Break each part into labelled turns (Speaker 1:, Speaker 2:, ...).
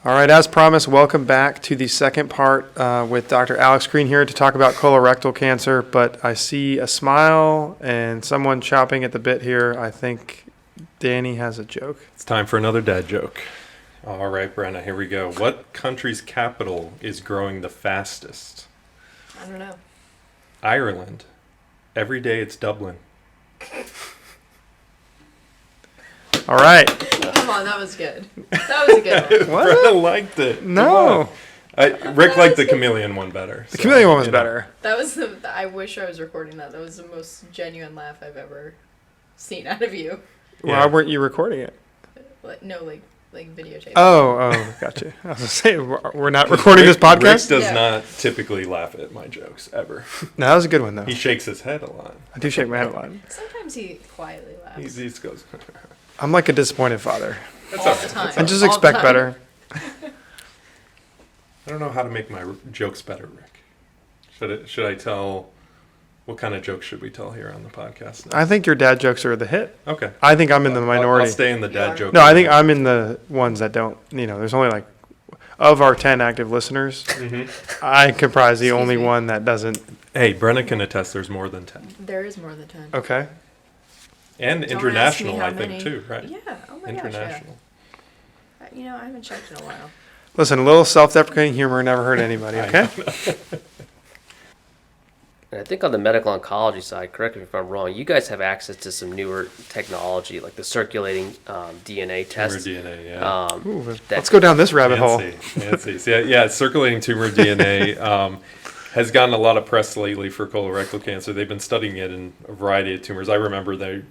Speaker 1: All right, as promised, welcome back to the second part with Dr. Alex Crean here to talk about colorectal cancer. But I see a smile and someone chopping at the bit here. I think Danny has a joke.
Speaker 2: It's time for another dad joke. All right, Brenna, here we go. What country's capital is growing the fastest?
Speaker 3: I don't know.
Speaker 2: Ireland. Every day it's Dublin.
Speaker 1: All right.
Speaker 3: Come on, that was good. That was a good one.
Speaker 2: Brenna liked it.
Speaker 1: No.
Speaker 2: Rick liked the chameleon one better.
Speaker 1: The chameleon one was better.
Speaker 3: That was I wish I was recording that. That was the most genuine laugh I've ever seen out of you.
Speaker 1: Yeah. Why weren't you recording it?
Speaker 3: Like videotape.
Speaker 1: Oh, gotcha. I was going to say, we're not recording this podcast?
Speaker 2: Rick does not typically laugh at my jokes, ever.
Speaker 1: No, that was a good one, though.
Speaker 2: He shakes his head a lot.
Speaker 1: I do shake my head a lot.
Speaker 3: Sometimes he quietly laughs.
Speaker 2: He just goes...
Speaker 1: I'm like a disappointed father.
Speaker 2: That's
Speaker 3: all
Speaker 2: all
Speaker 3: the
Speaker 2: right.
Speaker 3: time.
Speaker 1: I just expect better.
Speaker 2: I don't know how to make my jokes better, Rick. Should I tell... What kind of jokes should we tell here on the podcast now?
Speaker 1: I think your dad jokes are the hit.
Speaker 2: Okay.
Speaker 1: I think I'm in the minority.
Speaker 2: I'll stay in the dad joke.
Speaker 1: No, I think I'm in the ones that don't, there's only like, of our 10 active listeners, I comprise the only one that doesn't.
Speaker 2: Hey, Brenna can attest there's more than 10.
Speaker 3: There is more than 10.
Speaker 1: Okay.
Speaker 2: And
Speaker 3: Don't
Speaker 2: international,
Speaker 3: ask me how
Speaker 2: I think,
Speaker 3: many.
Speaker 2: too, right?
Speaker 3: Yeah. Oh my
Speaker 2: International.
Speaker 3: gosh. Yeah. I haven't checked in a while.
Speaker 1: Listen, a little self-deprecating humor never hurt anybody, okay?
Speaker 4: And I think on the medical oncology side, correct me if I'm wrong, you guys have access to some newer technology, like the circulating DNA test.
Speaker 2: Tumor DNA, yeah.
Speaker 1: Ooh, let's go down this rabbit hole.
Speaker 2: Fancy. So, yeah, circulating tumor DNA has gotten a lot of press lately for colorectal cancer. They've been studying it in a variety of tumors. I remember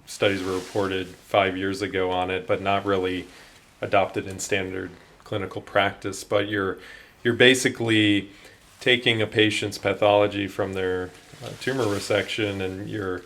Speaker 2: studies were reported 5 years ago on it, but not really adopted in standard clinical practice. But you're basically taking a patient's pathology from their tumor resection, and you're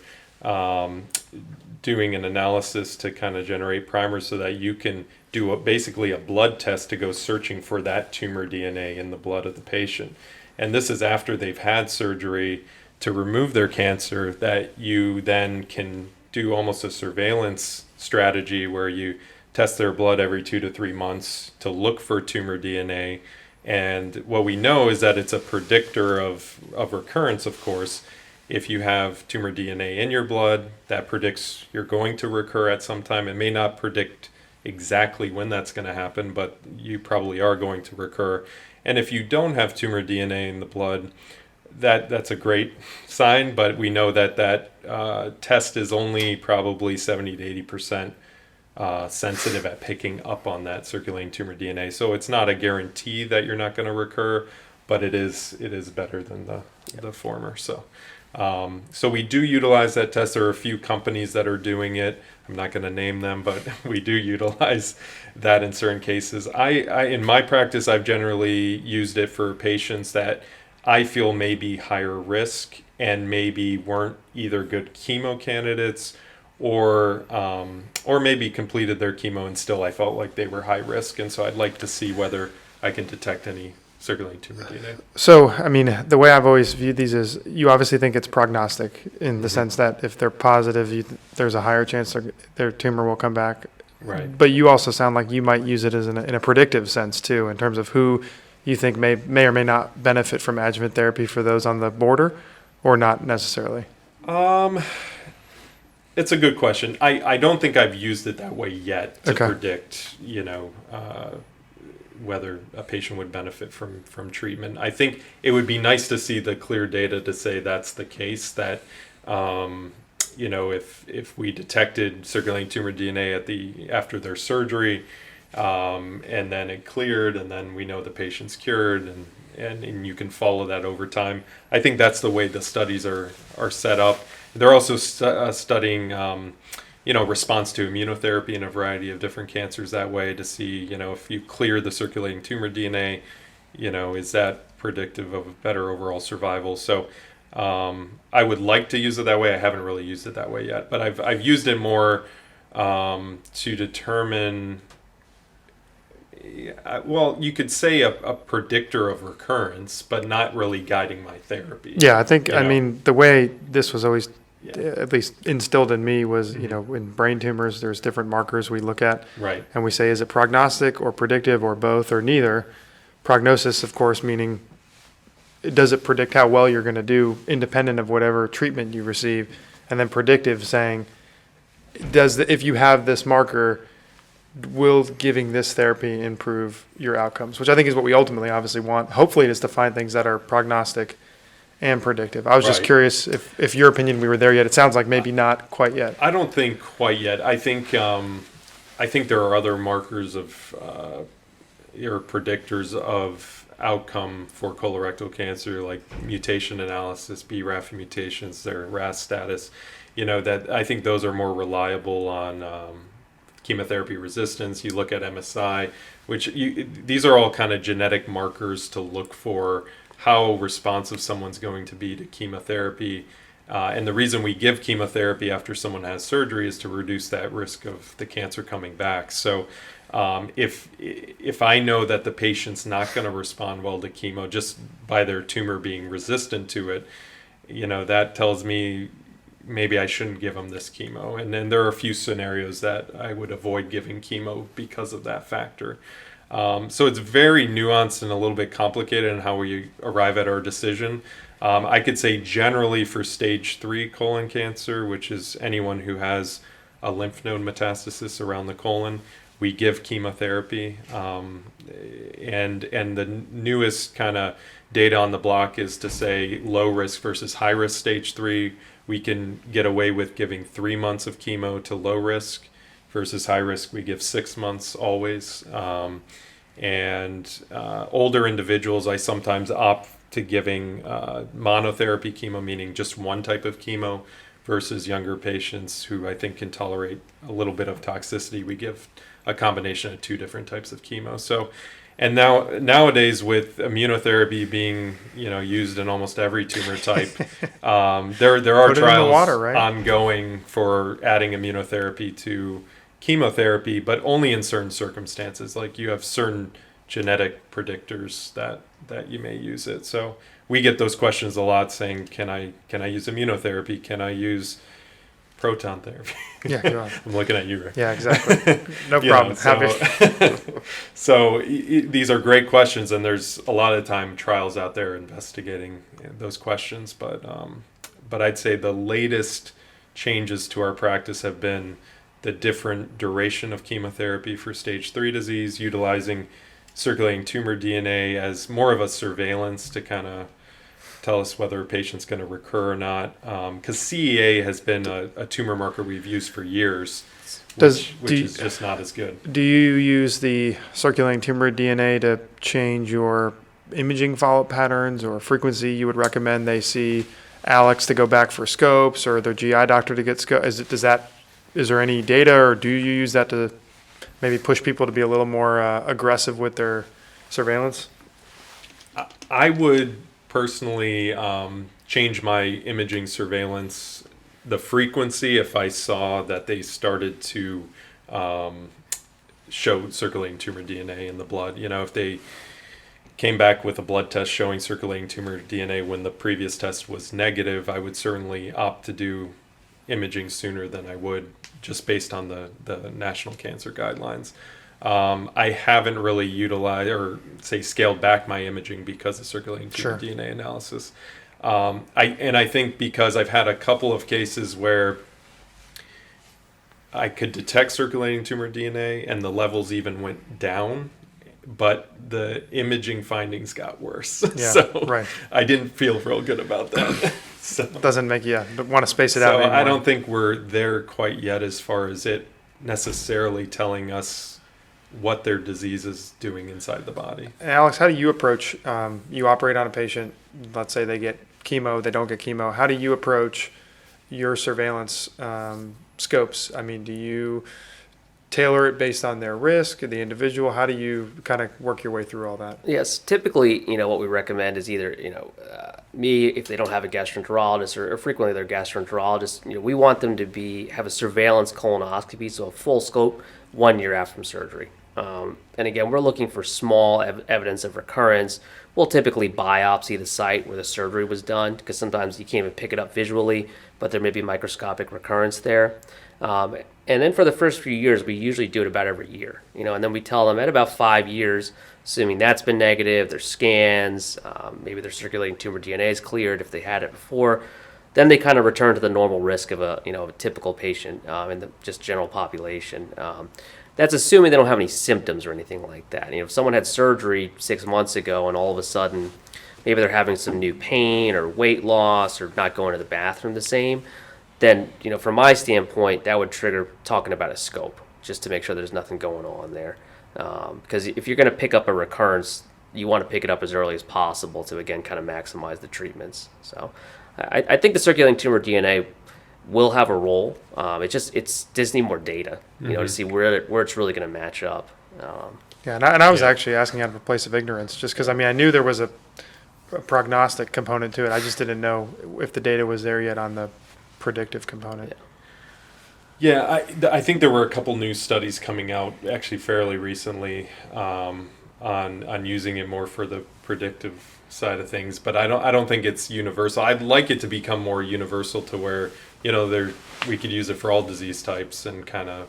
Speaker 2: doing an analysis to kind of generate primers so that you can do basically a blood test to go searching for that tumor DNA in the blood of the patient. And this is after they've had surgery to remove their cancer, that you then can do almost a surveillance strategy where you test their blood every 2 to 3 months to look for tumor DNA. And what we know is that it's a predictor of recurrence, of course. If you have tumor DNA in your blood, that predicts you're going to recur at some time. It may not predict exactly when that's going to happen, but you probably are going to recur. And if you don't have tumor DNA in the blood, that's a great sign, but we know that test is only probably 70 to 80% sensitive at picking up on that circulating tumor DNA. So it's not a guarantee that you're not going to recur, but it is better than the former. So we do utilize that test. There are a few companies that are doing it. I'm not going to name them, but we do utilize that in certain cases. I in my practice, I've generally used it for patients that I feel may be higher risk and maybe weren't either good chemo candidates or maybe completed their chemo and still I felt like they were high risk, and so I'd like to see whether I can detect any circulating tumor DNA.
Speaker 1: So, the way I've always viewed these is you obviously think it's prognostic in the sense that if they're positive, there's a higher chance their tumor will come back.
Speaker 2: Right.
Speaker 1: But you also sound like you might use it as in a predictive sense too, in terms of who you think may or may not benefit from adjuvant therapy for those on the border, or not necessarily.
Speaker 2: It's a good question. I don't think I've used it that way yet to predict, whether a patient would benefit from treatment. I think it would be nice to see the clear data to say that's the case, that, if we detected circulating tumor DNA after their surgery, and then it cleared, and then we know the patient's cured, and you can follow that over time. I think that's the way the studies are set up. They're also studying, response to immunotherapy in a variety of different cancers that way to see, if you clear the circulating tumor DNA, is that predictive of better overall survival? So I would like to use it that way. I haven't really used it that way yet, but I've used it more to determine, well, you could say a predictor of recurrence, but not really guiding my therapy.
Speaker 1: Yeah, I think, the way this was always at least instilled in me was, you know, in brain tumors, there's different markers we look at.
Speaker 2: Right.
Speaker 1: And we say, is it prognostic or predictive or both or neither? Prognosis, of course, meaning does it predict how well you're going to do independent of whatever treatment you receive? And then predictive saying, if you have this marker, will giving this therapy improve your outcomes? Which I think is what we ultimately obviously want. Hopefully it is to find things that are prognostic and predictive. I was just
Speaker 2: Right.
Speaker 1: curious if your opinion we were there yet. It sounds like maybe not quite yet.
Speaker 2: I don't think quite yet. I think there are other markers of or predictors of outcome for colorectal cancer, like mutation analysis, BRAF mutations, their RAS status. You know, that I think those are more reliable on chemotherapy resistance. You look at MSI, these are all kind of genetic markers to look for how responsive someone's going to be to chemotherapy. And the reason we give chemotherapy after someone has surgery is to reduce that risk of the cancer coming back. So if I know that the patient's not going to respond well to chemo just by their tumor being resistant to it, you know, that tells me maybe I shouldn't give them this chemo. And then there are a few scenarios that I would avoid giving chemo because of that factor. So it's very nuanced and a little bit complicated in how we arrive at our decision. I could say generally for stage 3 colon cancer, which is anyone who has a lymph node metastasis around the colon, we give chemotherapy. And the newest kind of data on the block is to say low risk versus high risk stage 3. We can get away with giving 3 months of chemo to low risk versus high risk. We give 6 months always. Older individuals, I sometimes opt to giving monotherapy chemo, meaning just one type of chemo, versus younger patients who I think can tolerate a little bit of toxicity. We give a combination of 2 different types of chemo. So, and nowadays with immunotherapy being, you know, used in almost every tumor type, there are
Speaker 1: Put it in the
Speaker 2: trials
Speaker 1: water, right?
Speaker 2: ongoing for adding immunotherapy to chemotherapy, but only in certain circumstances. Like you have certain genetic predictors that you may use it. So we get those questions a lot, saying, "Can I use immunotherapy? Can I use proton therapy?"
Speaker 1: Yeah, go on.
Speaker 2: I'm looking at you, Rick.
Speaker 1: Yeah, exactly. No
Speaker 2: You
Speaker 1: problem.
Speaker 2: know, so these are great questions, and there's a lot of time trials out there investigating those questions. But I'd say the latest changes to our practice have been the different duration of chemotherapy for stage 3 disease, utilizing circulating tumor DNA as more of a surveillance to kind of tell us whether a patient's going to recur or not. Because CEA has been a tumor marker we've used for years, which is just not as good.
Speaker 1: Do you use the circulating tumor DNA to change your imaging follow-up patterns or frequency you would recommend they see Alex to go back for scopes or their GI doctor to get scopes? Is there any data, or do you use that to maybe push people to be a little more aggressive with their surveillance?
Speaker 2: I would personally change my imaging surveillance, the frequency, if I saw that they started to show circulating tumor DNA in the blood. You know, if they came back with a blood test showing circulating tumor DNA when the previous test was negative, I would certainly opt to do imaging sooner than I would just based on the national cancer guidelines. I haven't really utilized or say scaled back my imaging because of circulating tumor DNA analysis. I think because I've had a couple of cases where I could detect circulating tumor DNA and the levels even went down, but the imaging findings got worse.
Speaker 1: Yeah,
Speaker 2: so
Speaker 1: right.
Speaker 2: I didn't feel real good about that. So,
Speaker 1: Doesn't make you want to space it out anymore.
Speaker 2: I don't think we're there quite yet as far as it necessarily telling us what their disease is doing inside the body.
Speaker 1: And Alex, how do you approach, you operate on a patient, let's say they get chemo, they don't get chemo. How do you approach your surveillance scopes? I mean, do you tailor it based on their risk, the individual? How do you kind of work your way through all that?
Speaker 4: Yes, typically, what we recommend is either, me, if they don't have a gastroenterologist, or frequently their gastroenterologist, we want them to have a surveillance colonoscopy, so a full scope 1 year after from surgery. And again, we're looking for small evidence of recurrence. We'll typically biopsy the site where the surgery was done because sometimes you can't even pick it up visually, but there may be microscopic recurrence there. And then for the first few years, we usually do it about every year, and then we tell them at about 5 years, assuming that's been negative, their scans, maybe their circulating tumor DNA is cleared if they had it before, then they kind of return to the normal risk of a typical patient in the just general population. That's assuming they don't have any symptoms or anything like that. If someone had surgery 6 months ago and all of a sudden maybe they're having some new pain or weight loss or not going to the bathroom the same, then, from my standpoint, that would trigger talking about a scope just to make sure there's nothing going on there. Because if you're going to pick up a recurrence, you want to pick it up as early as possible to, again, kind of maximize the treatments. So I think the circulating tumor DNA will have a role. It's just need more data, to see where it's really going to match up.
Speaker 1: Yeah, and I was actually asking out of a place of ignorance, just because I knew there was a prognostic component to it. I just didn't know if the data was there yet on the predictive component.
Speaker 2: Yeah, I think there were a couple new studies coming out actually fairly recently on using it more for the predictive side of things, but I don't think it's universal. I'd like it to become more universal to where we could use it for all disease types and kind of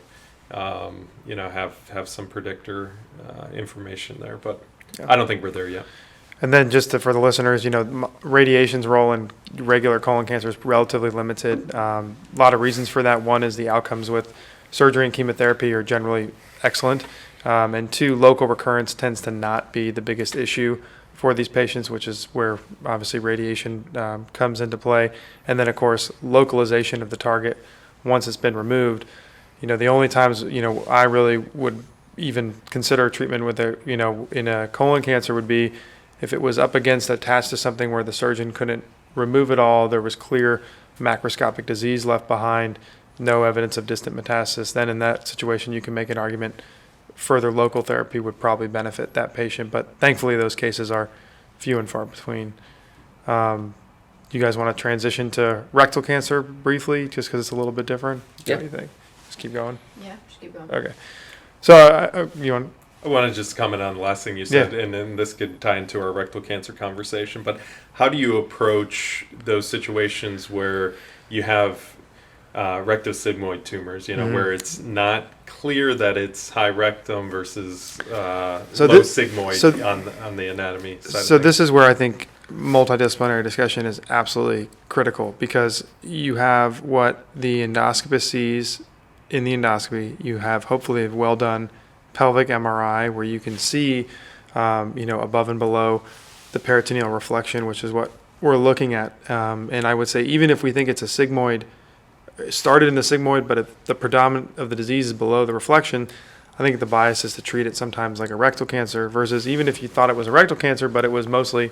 Speaker 2: have some predictor information there, but I don't think we're there yet.
Speaker 1: And then just for the listeners, radiation's role in regular colon cancer is relatively limited. A lot of reasons for that. One is the outcomes with surgery and chemotherapy are generally excellent. And two, local recurrence tends to not be the biggest issue for these patients, which is where obviously radiation comes into play. And then, of course, localization of the target once it's been removed. The only times, I really would even consider treatment with in a colon cancer would be if it was up against, attached to something where the surgeon couldn't remove it all, there was clear macroscopic disease left behind, no evidence of distant metastasis, then in that situation you can make an argument further local therapy would probably benefit that patient. But thankfully those cases are few and far between. You guys want to transition to rectal cancer briefly, just because it's a little bit different?
Speaker 4: Yeah.
Speaker 1: What do you think? Just keep going?
Speaker 3: Yeah, just keep going.
Speaker 1: Okay. So you want...
Speaker 2: I want to just comment on the last thing you said, and then this could tie into our rectal cancer conversation, but how do you approach those situations where you have rectosigmoid tumors, where it's not clear that it's high rectum versus low sigmoid on the anatomy side
Speaker 1: So
Speaker 2: of
Speaker 1: this is where I think multidisciplinary discussion is absolutely critical, because you have what the endoscopist sees in the endoscopy. You have hopefully a well done pelvic MRI where you can see, above and below the peritoneal reflection, which is what we're looking at. And I would say even if we think it's a sigmoid, started in the sigmoid, but if the predominant of the disease is below the reflection, I think the bias is to treat it sometimes like a rectal cancer, versus even if you thought it was a rectal cancer, but it was mostly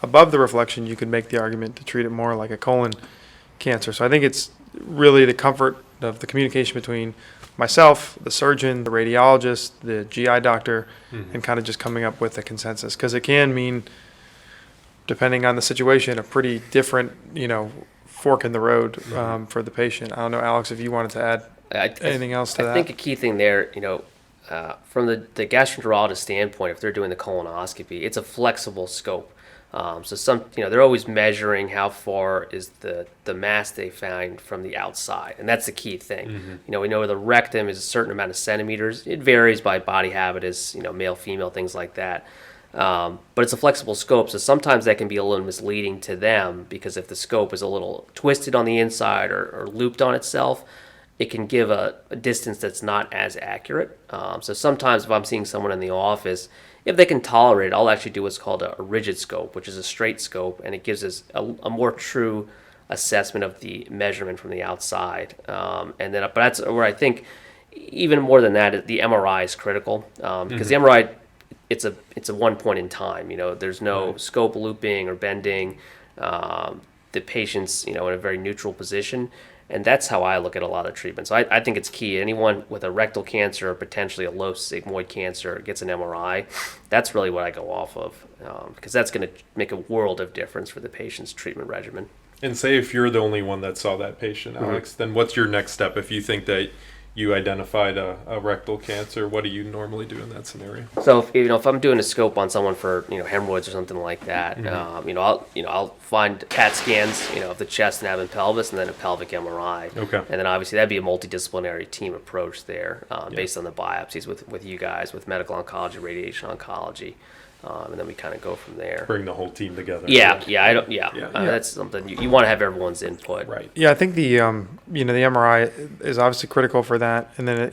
Speaker 1: above the reflection, you could make the argument to treat it more like a colon cancer. So I think it's really the comfort of the communication between myself, the surgeon, the radiologist, the GI doctor, and kind of just coming up with a consensus, because it can mean, depending on the situation, a pretty different, fork in the road for the patient. I don't know, Alex, if you wanted to add anything else to that.
Speaker 4: I think a key thing there, from the gastroenterologist standpoint, if they're doing the colonoscopy, it's a flexible scope. So they're always measuring how far is the mass they find from the outside, and that's the key thing. We know the rectum is a certain amount of centimeters. It varies by body habitus, male, female, things like that. But it's a flexible scope, so sometimes that can be a little misleading to them, because if the scope is a little twisted on the inside or looped on itself, it can give a distance that's not as accurate. So sometimes if I'm seeing someone in the office, if they can tolerate it, I'll actually do what's called a rigid scope, which is a straight scope, and it gives us a more true assessment of the measurement from the outside. But that's where I think even more than that, the MRI is critical, because the MRI, it's a one point in time. There's no scope looping or bending. The patient's in a very neutral position. And that's how I look at a lot of treatment. So I think it's key. Anyone with a rectal cancer or potentially a low sigmoid cancer gets an MRI. That's really what I go off of, because that's going to make a world of difference for the patient's treatment regimen.
Speaker 2: And say if you're the only one that saw that patient, Alex, then what's your next step if you think that you identified a rectal cancer, what do you normally do in that scenario?
Speaker 4: So if I'm doing a scope on someone for hemorrhoids or something like that, I'll find CAT scans of the chest, nav, and pelvis, and then a pelvic MRI.
Speaker 2: Okay.
Speaker 4: And then obviously that'd be a multidisciplinary team approach there, based on the biopsies with you guys, with medical oncology, radiation oncology, and then we kind of go from there.
Speaker 2: Bring the whole team together.
Speaker 4: Yeah.
Speaker 2: Yeah.
Speaker 4: That's something you want to have everyone's input.
Speaker 2: Right.
Speaker 1: Yeah, I think the the MRI is obviously critical for that, and then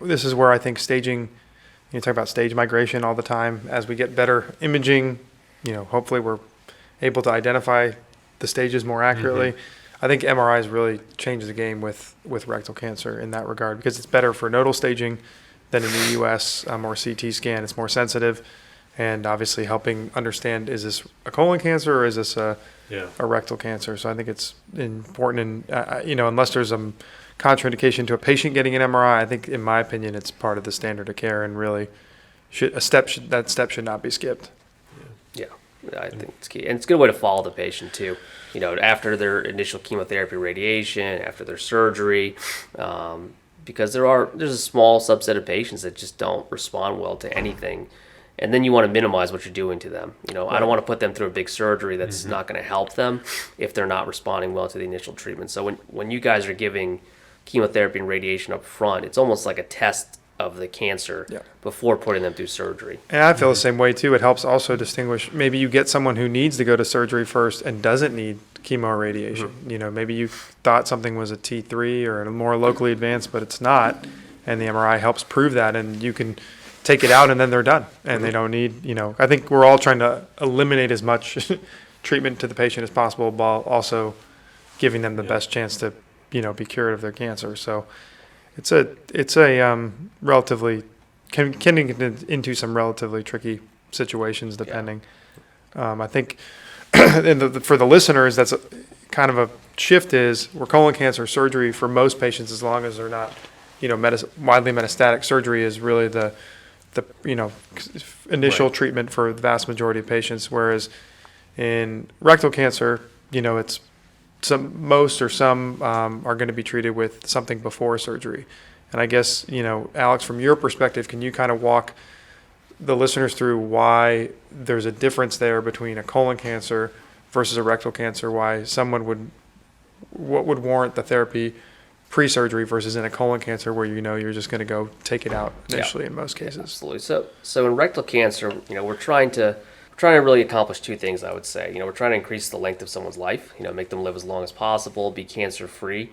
Speaker 1: this is where I think staging. You talk about stage migration all the time. As we get better imaging, hopefully we're able to identify the stages more accurately. I think MRIs really change the game with rectal cancer in that regard, because it's better for nodal staging than in the U.S. Or CT scan. It's more sensitive, and obviously helping understand, is this a colon cancer or is this a rectal cancer? So I think it's important, and unless there's some contraindication to a patient getting an MRI, I think, in my opinion, it's part of the standard of care, and really that step should not be skipped.
Speaker 4: Yeah, I think it's key, and it's a good way to follow the patient too. After their initial chemotherapy, radiation, after their surgery, because there's a small subset of patients that just don't respond well to anything, and then you want to minimize what you're doing to them. I don't want to put them through a big surgery that's not going to help them if they're not responding well to the initial treatment. So when you guys are giving chemotherapy and radiation up front, it's almost like a test of the cancer before putting them through surgery.
Speaker 1: And I feel the same way too. It helps also distinguish, maybe you get someone who needs to go to surgery first and doesn't need chemo or radiation. Maybe you thought something was a T3 or a more locally advanced, but it's not, and the MRI helps prove that, and you can take it out and then they're done, and they don't need, I think we're all trying to eliminate as much treatment to the patient as possible, while also giving them the best chance to, be cured of their cancer. So it's a relatively can get into some relatively tricky situations depending. I think for the listeners, that's kind of a shift, is where colon cancer surgery for most patients, as long as they're not, widely metastatic, surgery is really the initial treatment for the vast majority of patients. Whereas in rectal cancer, it's some are going to be treated with something before surgery. And I guess, Alex, from your perspective, can you kind of walk the listeners through why there's a difference there between a colon cancer versus a rectal cancer, why what would warrant the therapy pre-surgery versus in a colon cancer where you're just going to go take it out initially in most cases?
Speaker 4: Absolutely. So in rectal cancer, we're trying to really accomplish two things, I would say. We're trying to increase the length of someone's life, make them live as long as possible, be cancer-free,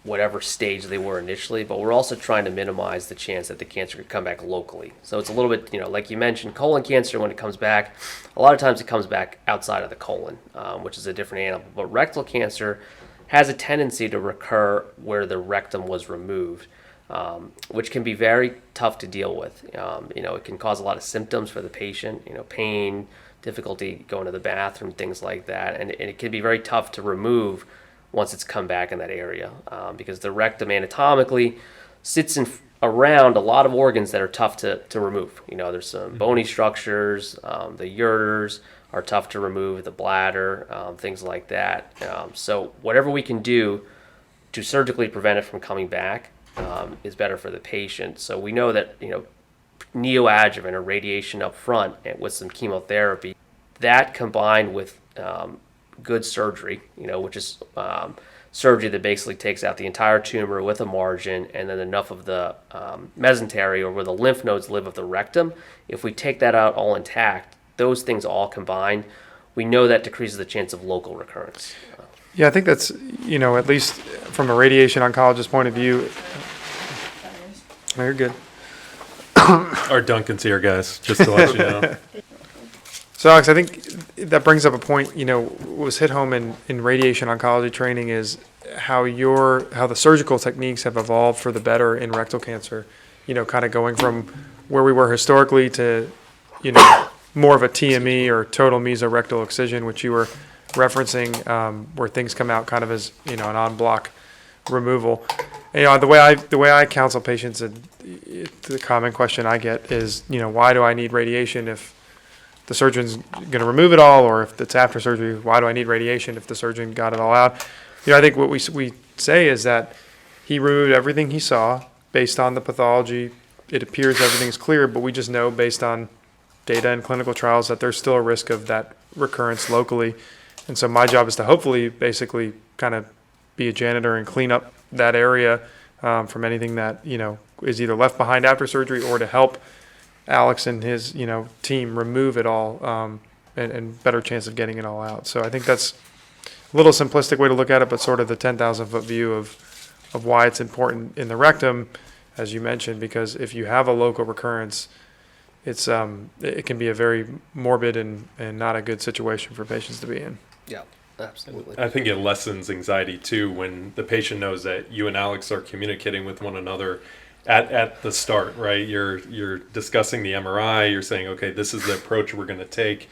Speaker 4: whatever stage they were initially, but we're also trying to minimize the chance that the cancer could come back locally. So it's a little bit, like you mentioned, colon cancer, when it comes back, a lot of times it comes back outside of the colon, which is a different animal. But rectal cancer has a tendency to recur where the rectum was removed, which can be very tough to deal with. It can cause a lot of symptoms for the patient, pain, difficulty going to the bathroom, things like that. And it can be very tough to remove once it's come back in that area, because the rectum anatomically sits around a lot of organs that are tough to remove. There's some bony structures, the ureters are tough to remove, the bladder, things like that. So whatever we can do to surgically prevent it from coming back is better for the patient. So we know that, neoadjuvant or radiation up front with some chemotherapy, that combined with good surgery, which is surgery that basically takes out the entire tumor with a margin, and then enough of the mesentery, or where the lymph nodes live, of the rectum. If we take that out all intact, those things all combined, we know that decreases the chance of local recurrence.
Speaker 1: Yeah, I think that's, at least from a radiation oncologist point of view. No, you're good.
Speaker 2: Our Duncan's here, guys, just to let you know.
Speaker 1: So, Alex, I think that brings up a point, was hit home in radiation oncology training, is how the surgical techniques have evolved for the better in rectal cancer, kind of going from where we were historically to, more of a TME or total mesorectal excision, which you were referencing, where things come out kind of as, an en bloc removal. And, the way I counsel patients, the common question I get is, why do I need radiation if the surgeon's going to remove it all, or if it's after surgery, why do I need radiation if the surgeon got it all out? I think what we say is that he removed everything he saw based on the pathology. It appears everything's clear, but we just know based on data and clinical trials that there's still a risk of that recurrence locally. And so my job is to hopefully basically kind of be a janitor and clean up that area from anything that, is either left behind after surgery, or to help Alex and his, team remove it all and better chance of getting it all out. So I think that's a little simplistic way to look at it, but sort of the 10,000 foot view of why it's important in the rectum, as you mentioned, because if you have a local recurrence, it can be a very morbid and not a good situation for patients to be in.
Speaker 4: Yeah, absolutely.
Speaker 2: I think it lessens anxiety too when the patient knows that you and Alex are communicating with one another at the start, right? You're discussing the MRI. You're saying, okay, this is the approach we're going to take.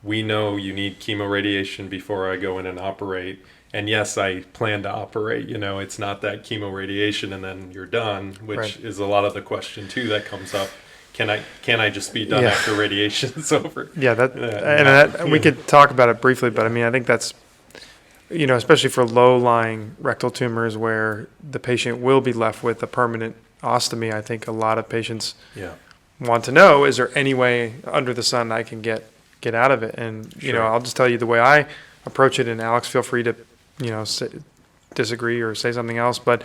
Speaker 2: We know you need chemoradiation before I go in and operate. And yes, I plan to operate. It's not that chemoradiation and then you're done, which
Speaker 1: Right.
Speaker 2: is a lot of the question too that comes up. Can I just be done after radiation's over?
Speaker 1: Yeah, that we could talk about it briefly, but I mean, I think that's, especially for low-lying rectal tumors where the patient will be left with a permanent ostomy. I think a lot of patients
Speaker 2: Yeah.
Speaker 1: want to know, is there any way under the sun I can get out of it? And,
Speaker 2: Sure.
Speaker 1: I'll just tell you the way I approach it, and Alex, feel free to, disagree or say something else. But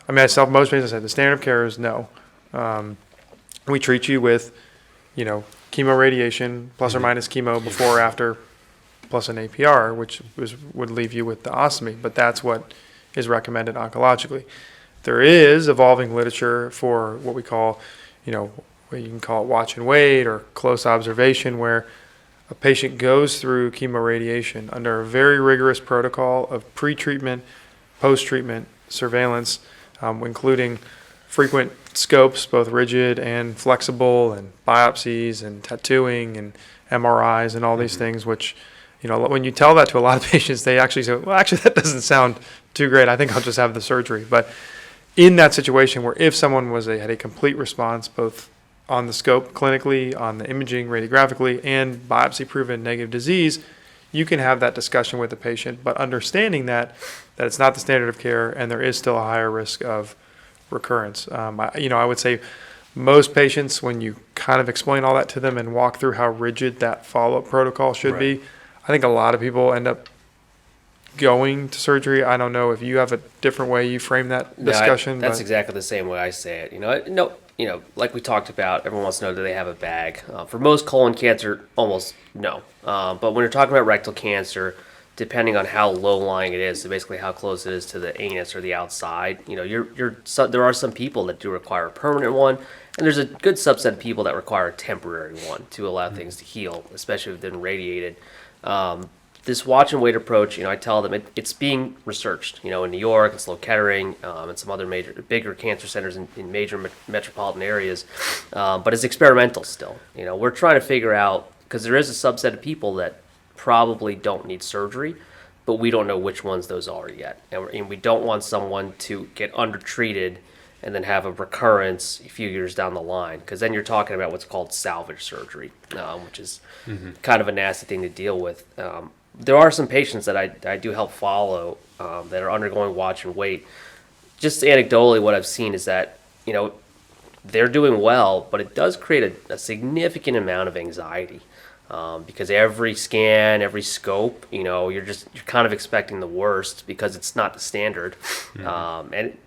Speaker 1: I mean, most patients say the standard of care is no. We treat you with, chemoradiation plus or minus chemo before or after, plus an APR, which would leave you with the ostomy. But that's what is recommended oncologically. There is evolving literature for what we call, you can call it watch and wait or close observation, where a patient goes through chemoradiation under a very rigorous protocol of pre-treatment, post-treatment surveillance, including frequent scopes, both rigid and flexible, and biopsies and tattooing and MRIs and all these things, which, when you tell that to a lot of patients, they actually say, well, actually, that doesn't sound too great. I think I'll just have the surgery. But in that situation where if someone had a complete response, both on the scope clinically, on the imaging radiographically, and biopsy-proven negative disease, you can have that discussion with the patient, but understanding that it's not the standard of care and there is still a higher risk of recurrence. I would say most patients, when you kind of explain all that to them and walk through how rigid that follow-up protocol should be, I think a lot of people end up going to surgery. I don't know if you have a different way you frame that discussion.
Speaker 4: That's
Speaker 1: but
Speaker 4: exactly the same way I say it. Like we talked about, everyone wants to know, do they have a bag? For most colon cancer, almost no. But when you're talking about rectal cancer, depending on how low-lying it is, so basically how close it is to the anus or the outside, there are some people that do require a permanent one, and there's a good subset of people that require a temporary one to allow things to heal, especially if they've been radiated. This watch and wait approach, I tell them it's being researched. In New York, in Slow Kettering, and some other bigger cancer centers in major metropolitan areas, but it's experimental still. We're trying to figure out, because there is a subset of people that probably don't need surgery, but we don't know which ones those are yet, and we don't want someone to get undertreated and then have a recurrence a few years down the line, because then you're talking about what's called salvage surgery, which is kind of a nasty thing to deal with. There are some patients that I do help follow that are undergoing watch and wait. Just anecdotally, what I've seen is that, they're doing well, but it does create a significant amount of anxiety because every scan, every scope, you're kind of expecting the worst because it's not the standard. And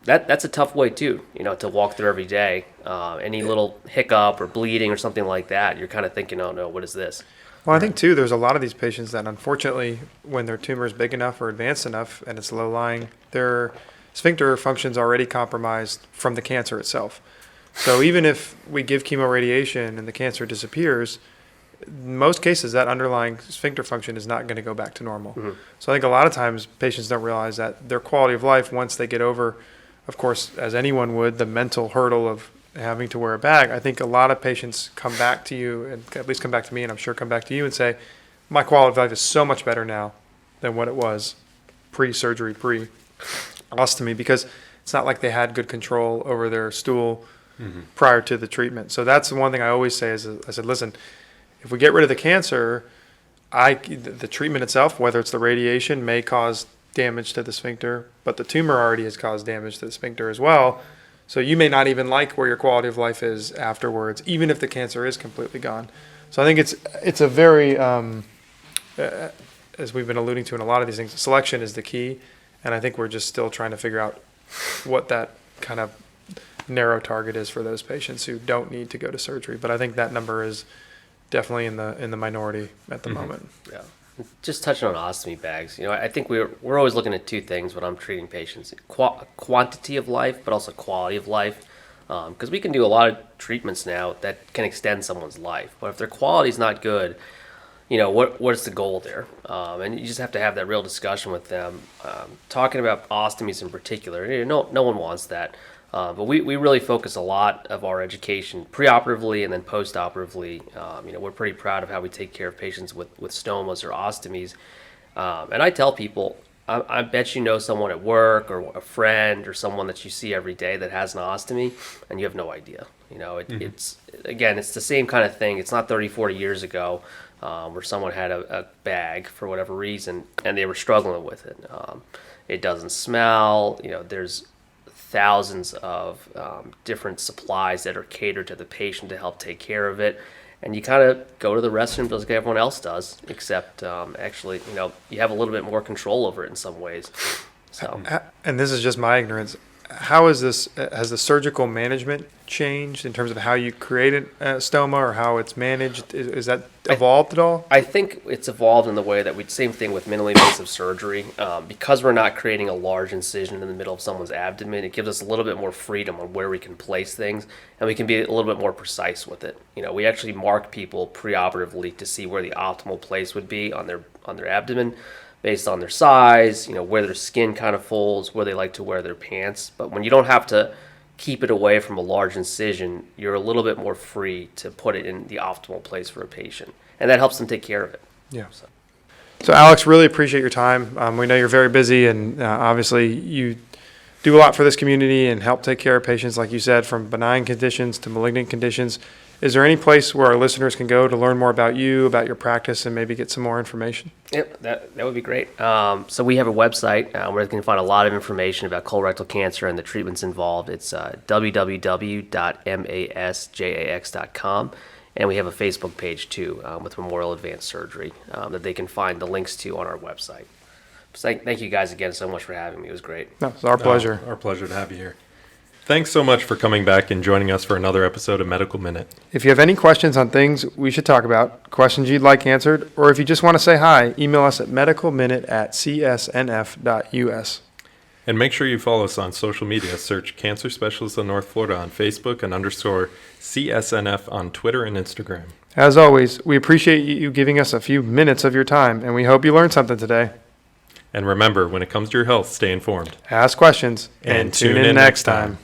Speaker 4: that's a tough way too, to walk through every day. Any little hiccup or bleeding or something like that, you're kind of thinking, oh no, what is this?
Speaker 1: Well, I think too, there's a lot of these patients that unfortunately, when their tumor is big enough or advanced enough and it's low-lying, their sphincter function's already compromised from the cancer itself. So even if we give chemoradiation and the cancer disappears, in most cases that underlying sphincter function is not going to go back to normal. So I think a lot of times patients don't realize that their quality of life, once they get over, of course, as anyone would, the mental hurdle of having to wear a bag. I think a lot of patients come back to you, and at least come back to me, and I'm sure come back to you and say, my quality of life is so much better now than what it was pre-surgery, pre-ostomy, because it's not like they had good control over their stool prior to the treatment. So that's the one thing I always say is, I said, listen, if we get rid of the cancer, the treatment itself, whether it's the radiation, may cause damage to the sphincter, but the tumor already has caused damage to the sphincter as well. So you may not even like where your quality of life is afterwards, even if the cancer is completely gone. So I think it's a very, as we've been alluding to in a lot of these things, selection is the key. And I think we're just still trying to figure out what that kind of narrow target is for those patients who don't need to go to surgery. But I think that number is definitely in the minority at the moment.
Speaker 4: Yeah. Just touching on ostomy bags, I think we're always looking at two things when I'm treating patients: quantity of life, but also quality of life. Because we can do a lot of treatments now that can extend someone's life, but if their quality is not good, what's the goal there? And you just have to have that real discussion with them. Talking about ostomies in particular, no one wants that. But we really focus a lot of our education preoperatively and then postoperatively. We're pretty proud of how we take care of patients with stomas or ostomies. And I tell people, I bet you know someone at work or a friend or someone that you see every day that has an ostomy, and you have no idea. It's the same kind of thing. It's not 30, 40 years ago where someone had a bag for whatever reason and they were struggling with it. It doesn't smell. There's thousands of different supplies that are catered to the patient to help take care of it. And you kind of go to the restroom just like everyone else does, except actually, you have a little bit more control over it in some ways. So,
Speaker 1: And this is just my ignorance. How is this? Has the surgical management changed in terms of how you create a stoma or how it's managed? Is that evolved at all?
Speaker 4: I think it's evolved in the way that same thing with minimally invasive surgery. Because we're not creating a large incision in the middle of someone's abdomen, it gives us a little bit more freedom on where we can place things, and we can be a little bit more precise with it. We actually mark people preoperatively to see where the optimal place would be on their abdomen, based on their size, where their skin kind of folds, where they like to wear their pants. But when you don't have to keep it away from a large incision, you're a little bit more free to put it in the optimal place for a patient. And that helps them take care of it.
Speaker 1: Yeah. So Alex, really appreciate your time. We know you're very busy, and obviously you do a lot for this community and help take care of patients, like you said, from benign conditions to malignant conditions. Is there any place where our listeners can go to learn more about you, about your practice, and maybe get some more information?
Speaker 4: Yep, that would be great. So we have a website where you can find a lot of information about colorectal cancer and the treatments involved. It's www.MASJax.com. And we have a Facebook page, too, with Memorial Advanced Surgery that they can find the links to on our website. So thank you guys again so much for having me. It was great.
Speaker 1: No, it's our pleasure.
Speaker 2: Our pleasure to have you here. Thanks so much for coming back and joining us for another episode of Medical Minute.
Speaker 1: If you have any questions on things we should talk about, questions you'd like answered, or if you just want to say hi, email us at medicalminute@csnf.us.
Speaker 2: And make sure you follow us on social media. Search Cancer Specialists of North Florida on Facebook and _CSNF on Twitter and Instagram.
Speaker 1: As always, we appreciate you giving us a few minutes of your time, and we hope you learned something today.
Speaker 2: And remember, when it comes to your health, stay informed.
Speaker 1: Ask questions and tune in next time.